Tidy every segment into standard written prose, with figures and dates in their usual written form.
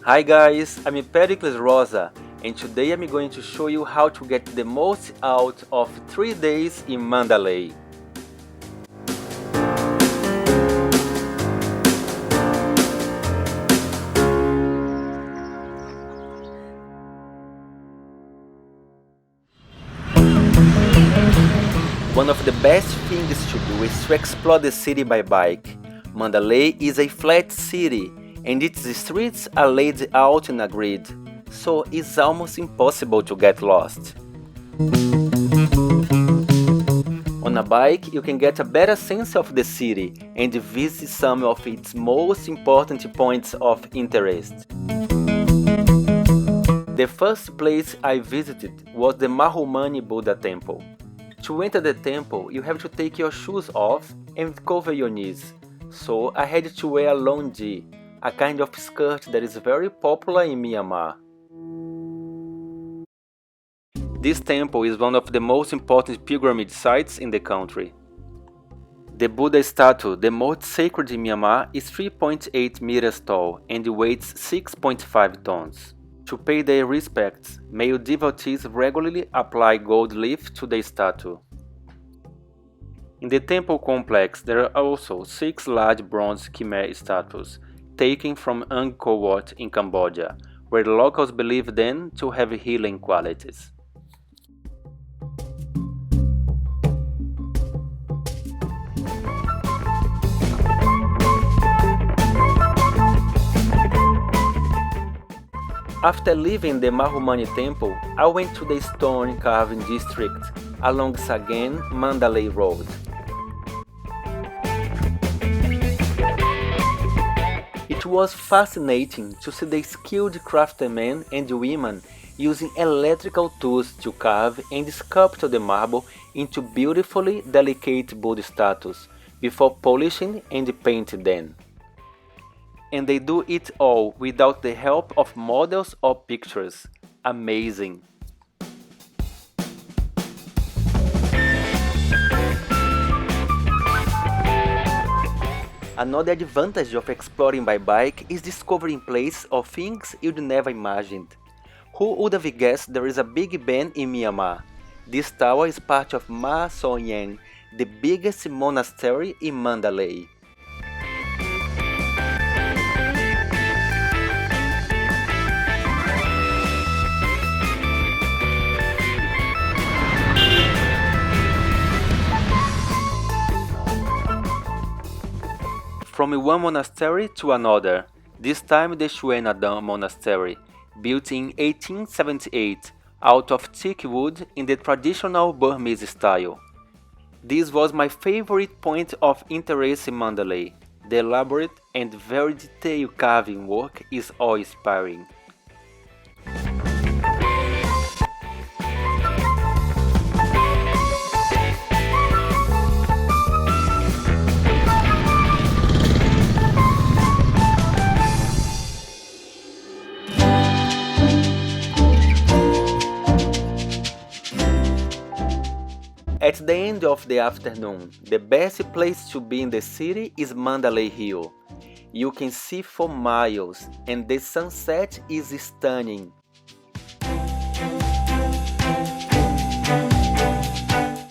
Hi guys, I'm Péricles Rosa and today I'm going to show you how to get the most out of 3 days in Mandalay. One of the best things to do is to explore the city by bike. Mandalay is a flat city and its streets are laid out in a grid, so it's almost impossible to get lost. On a bike, you can get a better sense of the city and visit some of its most important points of interest. The first place I visited was the Maharani Buddha temple. To enter the temple, you have to take your shoes off and cover your knees, so I had to wear longyi, a kind of skirt that is very popular in Myanmar. This temple is one of the most important pilgrimage sites in the country. The Buddha statue, the most sacred in Myanmar, is 3.8 meters tall and weighs 6.5 tons. To pay their respects, male devotees regularly apply gold leaf to the statue. In the temple complex, there are also 6 large bronze Khmer statues, taken from Angkor Wat in Cambodia, where the locals believe them to have healing qualities. After leaving the Maharani temple, I went to the stone carving district along Sagaing Mandalay Road. It was fascinating to see the skilled craftsmen and women using electrical tools to carve and sculpt the marble into beautifully delicate Buddha statues before polishing and painting them. And they do it all without the help of models or pictures. Amazing! Another advantage of exploring by bike is discovering places or things you'd never imagined. Who would have guessed there is a Big Ben in Myanmar? This tower is part of Ma Sonyang, the biggest monastery in Mandalay. From one monastery to another, this time the Shuenadam Monastery, built in 1878 out of teak wood in the traditional Burmese style. This was my favorite point of interest in Mandalay. The elaborate and very detailed carving work is awe-inspiring. At the end of the afternoon, the best place to be in the city is Mandalay Hill. You can see for miles, and the sunset is stunning.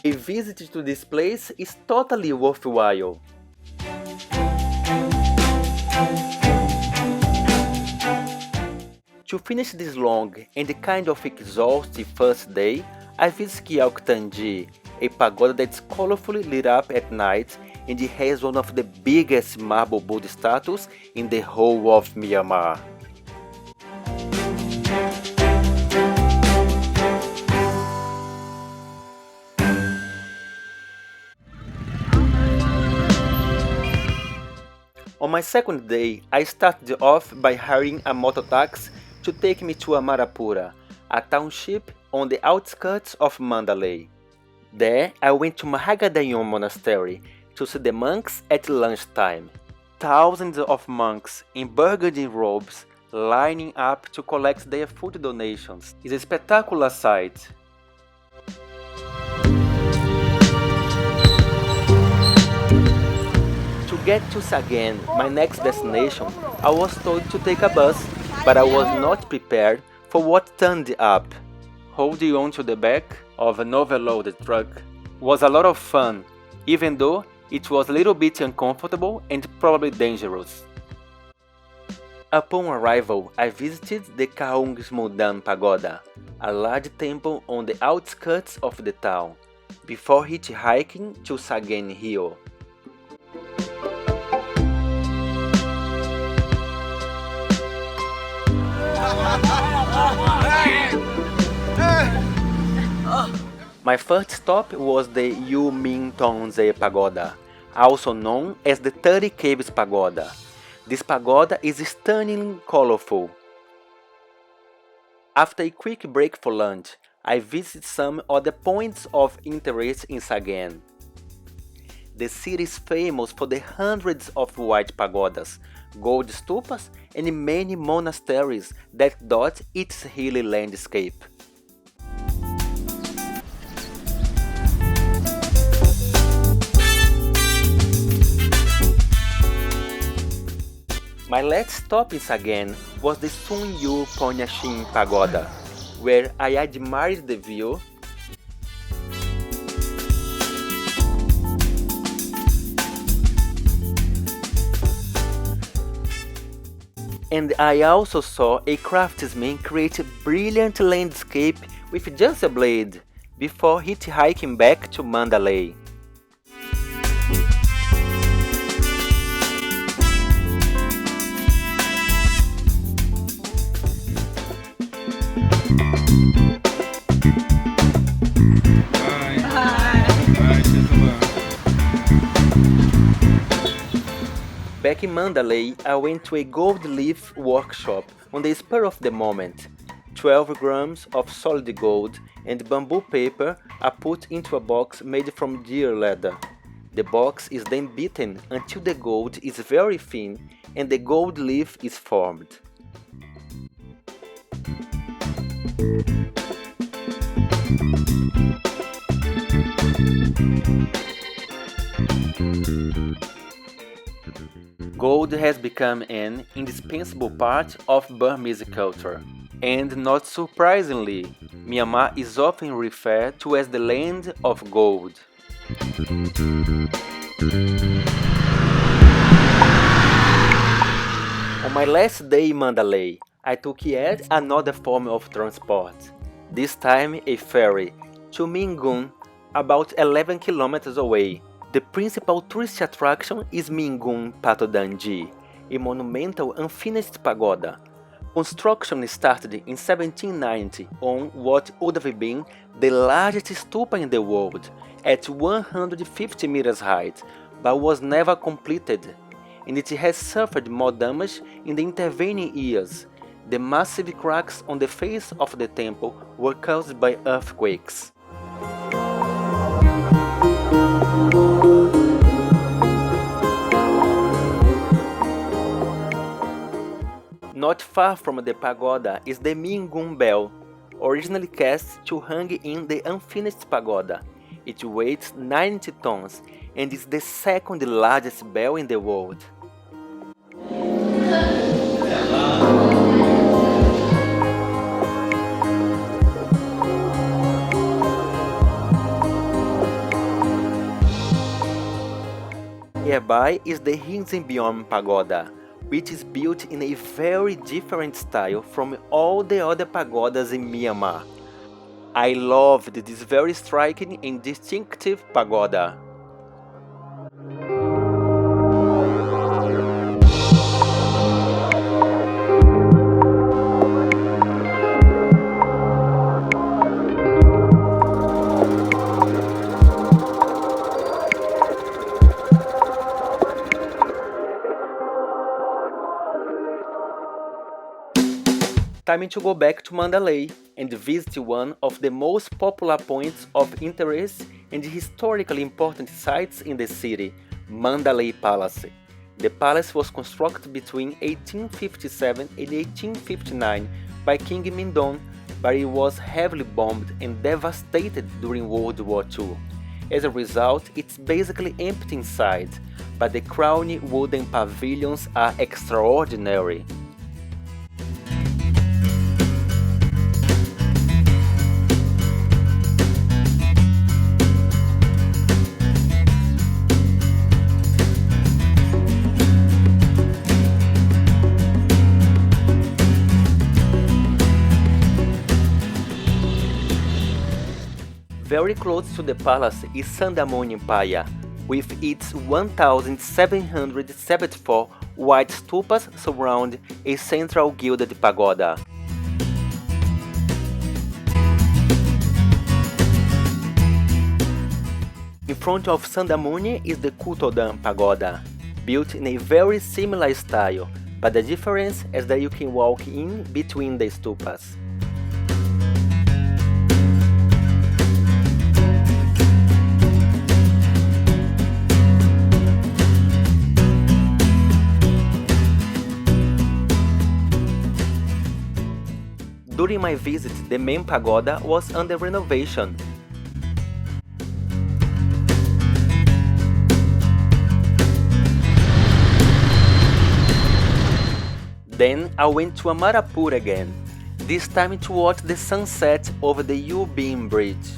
A visit to this place is totally worthwhile. To finish this long and kind of exhausting first day, I visit Tanji, a pagoda that's colorfully lit up at night and it has one of the biggest marble Buddha statues in the whole of Myanmar. On my second day, I started off by hiring a mototaxi to take me to Amarapura, a township on the outskirts of Mandalay. There, I went to Mahagadayon Monastery to see the monks at lunchtime. Thousands of monks in burgundy robes lining up to collect their food donations. It's a spectacular sight. To get to Sagaing, my next destination, I was told to take a bus, but I was not prepared for what turned up. Holding on to the back of an overloaded truck was a lot of fun, even though it was a little bit uncomfortable and probably dangerous. Upon arrival, I visited the Kaungsmudan Pagoda, a large temple on the outskirts of the town, before hitchhiking to Sagaing Hill. My first stop was the Yumintonze Pagoda, also known as the 30 Caves Pagoda. This pagoda is stunningly colorful. After a quick break for lunch, I visited some other points of interest in Sagaing. The city is famous for the hundreds of white pagodas, gold stupas, and many monasteries that dot its hilly landscape. My last stop in Sagaing was the Sun Yu Ponyashin Pagoda, where I admired the view and I also saw a craftsman create a brilliant landscape with just a blade, before hitchhiking back to Mandalay. Back in Mandalay, I went to a gold leaf workshop on the spur of the moment. 12 grams of solid gold and bamboo paper are put into a box made from deer leather. The box is then beaten until the gold is very thin and the gold leaf is formed. Gold has become an indispensable part of Burmese culture, and not surprisingly, Myanmar is often referred to as the land of gold. On my last day in Mandalay, I took yet another form of transport, this time a ferry, to Mingun, about 11 kilometers away. The principal tourist attraction is Mingun Patodanji, a monumental unfinished pagoda. Construction started in 1790 on what would have been the largest stupa in the world, at 150 meters height, but was never completed, and it has suffered more damage in the intervening years. The massive cracks on the face of the temple were caused by earthquakes. Not far from the pagoda is the Mingun bell, originally cast to hang in the unfinished pagoda. It weighs 90 tons and is the second largest bell in the world. Nearby is the days-myanmar pagoda, which is built in a very different style from all the other pagodas in Myanmar. I loved this very striking and distinctive pagoda. Time to go back to Mandalay and visit one of the most popular points of interest and historically important sites in the city, Mandalay Palace. The palace was constructed between 1857 and 1859 by King Mingun, but it was heavily bombed and devastated during World War II. As a result, it's basically empty inside, but the crown wooden pavilions are extraordinary. Very close to the palace is Sandamuni Paya, with its 1,774 white stupas surround a central gilded pagoda. In front of Sandamuni is the Kutodam Pagoda, built in a very similar style, but the difference is that you can walk in between the stupas. During my visit, the main pagoda was under renovation. Then I went to Amarapura again, this time to watch the sunset over the U-beam bridge,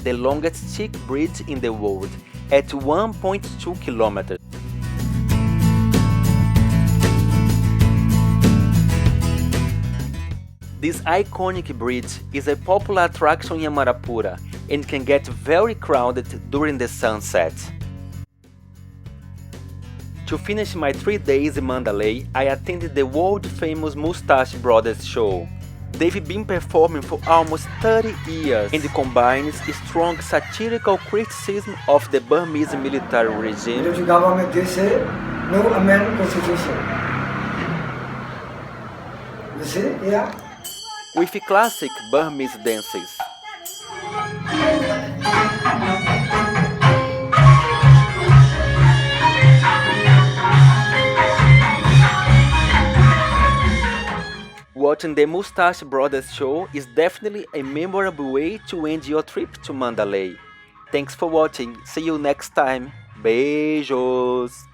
the longest stick bridge in the world, at 1.2 kilometers. This iconic bridge is a popular attraction in Amarapura and can get very crowded during the sunset. To finish my 3 days in Mandalay, I attended the world-famous Mustache Brothers show. They've been performing for almost 30 years and combines strong satirical criticism of the Burmese military regime. The government they say no amendment constitution. You see, yeah. With classic Burmese dances. Watching the Mustache Brothers show is definitely a memorable way to end your trip to Mandalay. Thanks for watching, see you next time, beijos!